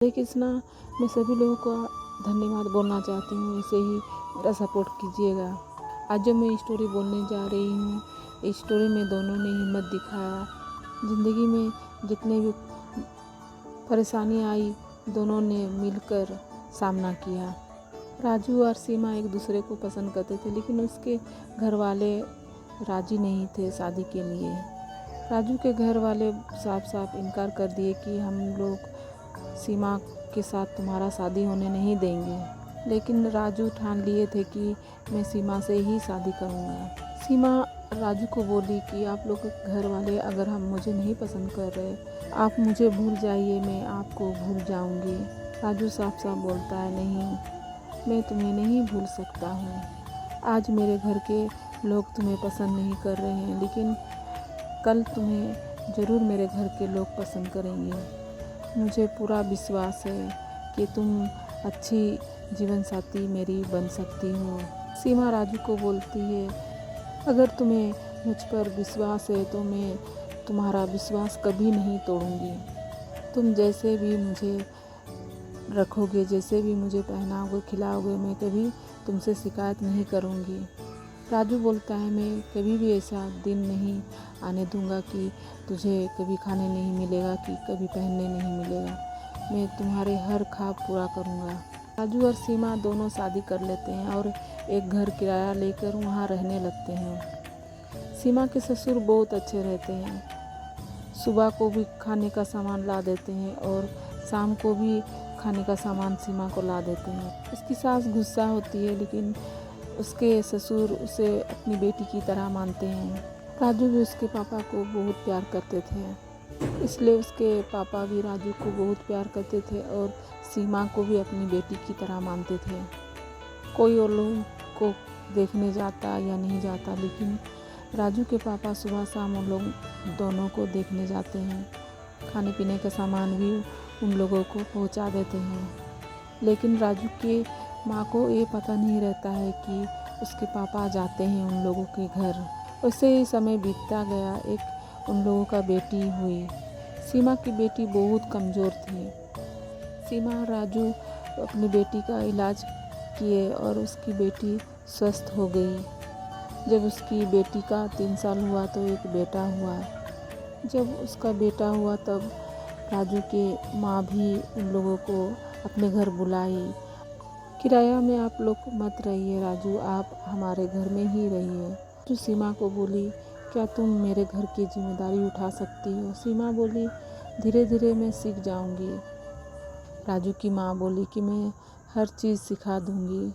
हरे कृष्णा। मैं सभी लोगों को धन्यवाद बोलना चाहती हूँ। ऐसे ही मेरा सपोर्ट कीजिएगा। आज जो मैं स्टोरी बोलने जा रही हूँ, इस स्टोरी में दोनों ने हिम्मत दिखाया। ज़िंदगी में जितने भी परेशानी आई, दोनों ने मिलकर सामना किया। राजू और सीमा एक दूसरे को पसंद करते थे, लेकिन उसके घर वाले राजी नहीं थे शादी के लिए। राजू के घर वाले साफ साफ इनकार कर दिए कि हम लोग सीमा के साथ तुम्हारा शादी होने नहीं देंगे। लेकिन राजू ठान लिए थे कि मैं सीमा से ही शादी करूँगा। सीमा राजू को बोली कि आप लोग घर वाले अगर हम मुझे नहीं पसंद कर रहे, आप मुझे भूल जाइए, मैं आपको भूल जाऊँगी। राजू साफ साफ बोलता है, नहीं, मैं तुम्हें नहीं भूल सकता हूँ। आज मेरे घर के लोग तुम्हें पसंद नहीं कर रहे हैं, लेकिन कल तुम्हें ज़रूर मेरे घर के लोग पसंद करेंगे। मुझे पूरा विश्वास है कि तुम अच्छी जीवन साथी मेरी बन सकती हो। सीमा राजू को बोलती है, अगर तुम्हें मुझ पर विश्वास है तो मैं तुम्हारा विश्वास कभी नहीं तोड़ूंगी। तुम जैसे भी मुझे रखोगे, जैसे भी मुझे पहनाओगे, खिलाओगे, मैं कभी तुमसे शिकायत नहीं करूंगी। राजू बोलता है, मैं कभी भी ऐसा दिन नहीं आने दूंगा कि तुझे कभी खाने नहीं मिलेगा, कि कभी पहनने नहीं मिलेगा। मैं तुम्हारे हर ख्वाब पूरा करूंगा। राजू और सीमा दोनों शादी कर लेते हैं और एक घर किराया लेकर वहाँ रहने लगते हैं। सीमा के ससुर बहुत अच्छे रहते हैं। सुबह को भी खाने का सामान ला देते हैं और शाम को भी खाने का सामान सीमा को ला देते हैं। उसकी सास गुस्सा होती है, लेकिन उसके ससुर उसे अपनी बेटी की तरह मानते हैं। राजू भी उसके पापा को बहुत प्यार करते थे, इसलिए उसके पापा भी राजू को बहुत प्यार करते थे और सीमा को भी अपनी बेटी की तरह मानते थे। कोई और लोगों को देखने जाता या नहीं जाता, लेकिन राजू के पापा सुबह शाम उन लोग दोनों को देखने जाते हैं। खाने पीने का सामान भी उन लोगों को पहुंचा देते हैं। लेकिन राजू के माँ को ये पता नहीं रहता है कि उसके पापा जाते हैं उन लोगों के घर। उससे ही समय बीतता गया। एक उन लोगों का बेटी हुई। सीमा की बेटी बहुत कमज़ोर थी। सीमा और राजू अपनी बेटी का इलाज किए और उसकी बेटी स्वस्थ हो गई। जब उसकी बेटी का 3 साल हुआ तो एक बेटा हुआ। जब उसका बेटा हुआ तब राजू के माँ भी उन लोगों को अपने घर बुलाई। किराया में आप लोग मत रहिए राजू, आप हमारे घर में ही रहिए। जो सीमा को बोली, क्या तुम मेरे घर की जिम्मेदारी उठा सकती हो? सीमा बोली, धीरे धीरे मैं सीख जाऊंगी। राजू की माँ बोली कि मैं हर चीज़ सिखा दूंगी,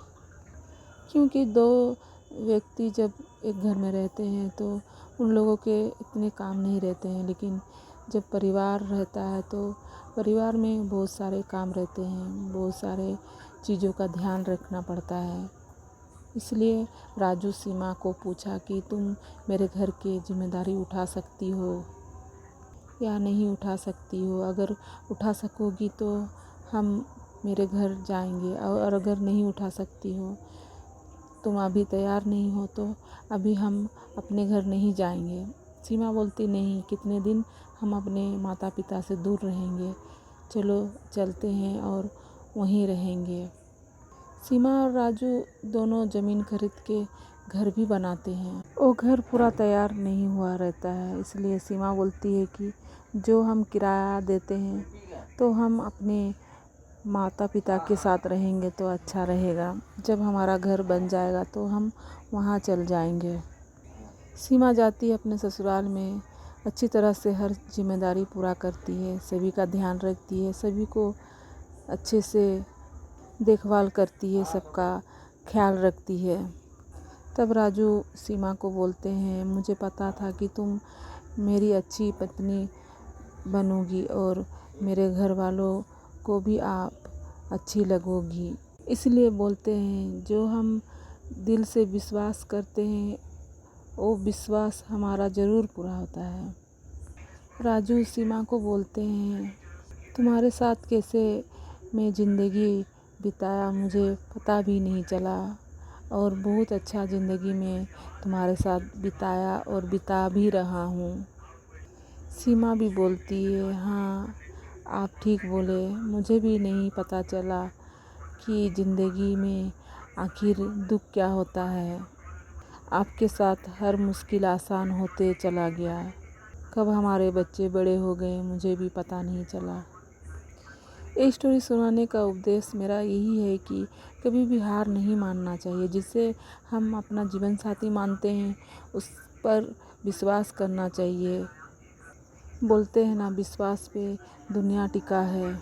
क्योंकि दो व्यक्ति जब एक घर में रहते हैं तो उन लोगों के इतने काम नहीं रहते हैं, लेकिन जब परिवार रहता है तो परिवार में बहुत सारे काम रहते हैं, बहुत सारे चीज़ों का ध्यान रखना पड़ता है। इसलिए राजू सीमा को पूछा कि तुम मेरे घर की जिम्मेदारी उठा सकती हो या नहीं उठा सकती हो? अगर उठा सकोगी तो हम मेरे घर जाएंगे, और अगर नहीं उठा सकती हो, तुम अभी तैयार नहीं हो, तो अभी हम अपने घर नहीं जाएंगे। सीमा बोलती, नहीं, कितने दिन हम अपने माता पिता से दूर रहेंगे, चलो चलते हैं और वहीं रहेंगे। सीमा और राजू दोनों ज़मीन खरीद के घर भी बनाते हैं। वो घर पूरा तैयार नहीं हुआ रहता है, इसलिए सीमा बोलती है कि जो हम किराया देते हैं तो हम अपने माता पिता के साथ रहेंगे तो अच्छा रहेगा। जब हमारा घर बन जाएगा तो हम वहाँ चल जाएंगे। सीमा जाती है अपने ससुराल में, अच्छी तरह से हर जिम्मेदारी पूरा करती है, सभी का ध्यान रखती है, सभी को अच्छे से देखभाल करती है, सबका ख्याल रखती है। तब राजू सीमा को बोलते हैं, मुझे पता था कि तुम मेरी अच्छी पत्नी बनोगी और मेरे घर वालों को भी आप अच्छी लगोगी। इसलिए बोलते हैं, जो हम दिल से विश्वास करते हैं वो विश्वास हमारा ज़रूर पूरा होता है। राजू सीमा को बोलते हैं, तुम्हारे साथ कैसे मैं ज़िंदगी बिताया मुझे पता भी नहीं चला, और बहुत अच्छा ज़िंदगी में तुम्हारे साथ बिताया और बिता भी रहा हूँ। सीमा भी बोलती है, हाँ, आप ठीक बोले, मुझे भी नहीं पता चला कि ज़िंदगी में आखिर दुख क्या होता है। आपके साथ हर मुश्किल आसान होते चला गया। कब हमारे बच्चे बड़े हो गए मुझे भी पता नहीं चला। ये स्टोरी सुनाने का उद्देश्य मेरा यही है कि कभी भी हार नहीं मानना चाहिए। जिसे हम अपना जीवन साथी मानते हैं उस पर विश्वास करना चाहिए। बोलते हैं ना, विश्वास पे दुनिया टिका है।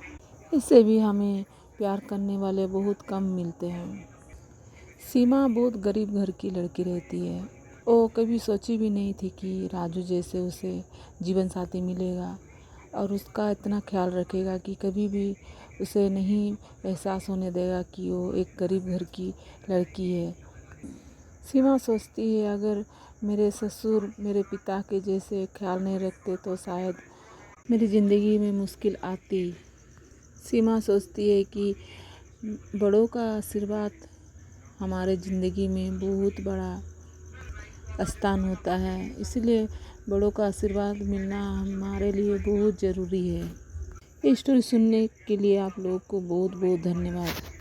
इससे भी हमें प्यार करने वाले बहुत कम मिलते हैं। सीमा बहुत गरीब घर की लड़की रहती है। वो कभी सोची भी नहीं थी कि राजू जैसे उसे जीवन साथी मिलेगा और उसका इतना ख्याल रखेगा कि कभी भी उसे नहीं एहसास होने देगा कि वो एक गरीब घर की लड़की है। सीमा सोचती है, अगर मेरे ससुर मेरे पिता के जैसे ख्याल नहीं रखते तो शायद मेरी ज़िंदगी में मुश्किल आती। सीमा सोचती है कि बड़ों का आशीर्वाद हमारे ज़िंदगी में बहुत बड़ा स्थान होता है, इसलिए बड़ों का आशीर्वाद मिलना हमारे लिए बहुत ज़रूरी है। ये स्टोरी सुनने के लिए आप लोगों को बहुत बहुत धन्यवाद।